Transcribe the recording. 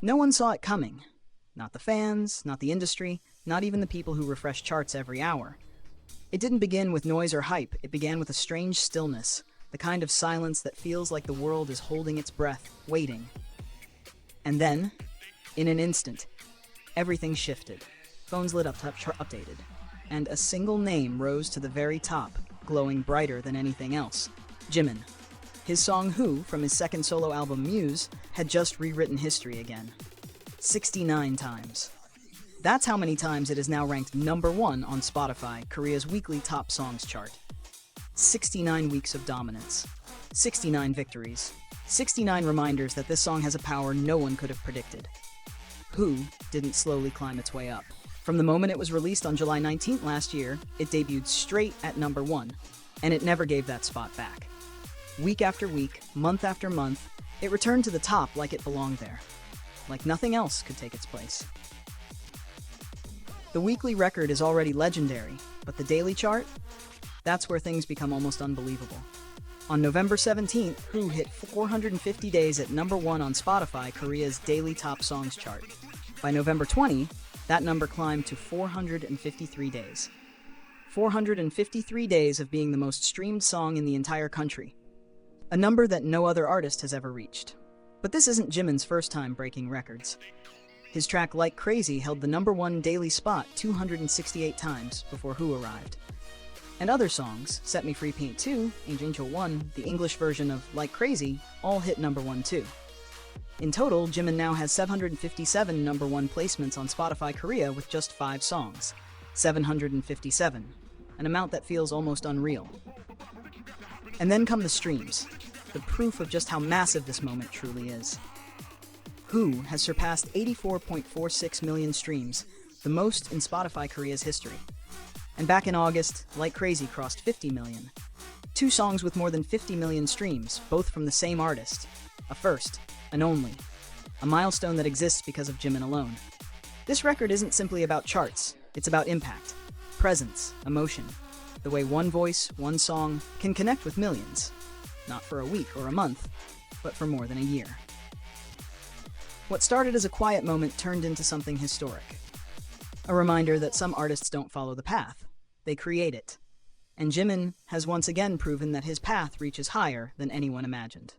No one saw it coming. Not the fans, not the industry, not even the people who refresh charts every hour. It didn't begin with noise or hype, it began with a strange stillness, the kind of silence that feels like the world is holding its breath, waiting. And then, in an instant, everything shifted. Phones lit up, updated, and a single name rose to the very top, glowing brighter than anything else. Jimin. His song Who, from his second solo album Muse, had just rewritten history again. 69 times. That's how many times it is now ranked number 1 on Spotify, Korea's weekly top songs chart. 69 weeks of dominance. 69 victories. 69 reminders that this song has a power no one could have predicted. Who didn't slowly climb its way up. From the moment it was released on July 19th last year, it debuted straight at number 1, and it never gave that spot back. Week after week, month after month, it returned to the top like it belonged there. Like nothing else could take its place. The weekly record is already legendary, but the daily chart? That's where things become almost unbelievable. On November 17th, Who hit 450 days at number 1 on Spotify, Korea's daily top songs chart. By November 20, that number climbed to 453 days. 453 days of being the most streamed song in the entire country. A number that no other artist has ever reached. But this isn't Jimin's first time breaking records. His track Like Crazy held the number 1 daily spot 268 times before Who arrived. And other songs, Set Me Free Paint 2, Angel 1, the English version of Like Crazy, all hit number 1 too. In total, Jimin now has 757 number 1 placements on Spotify Korea with just 5 songs. 757, an amount that feels almost unreal. And then come the streams, the proof of just how massive this moment truly is. Who has surpassed 84.46 million streams, the most in Spotify Korea's history. And back in August, Like Crazy crossed 50 million. 2 songs with more than 50 million streams, both from the same artist. A first, an only. A milestone that exists because of Jimin alone. This record isn't simply about charts, it's about impact, presence, emotion. The way one voice, one song, can connect with millions. Not for a week or a month, but for more than a year. What started as a quiet moment turned into something historic. A reminder that some artists don't follow the path, they create it. And Jimin has once again proven that his path reaches higher than anyone imagined.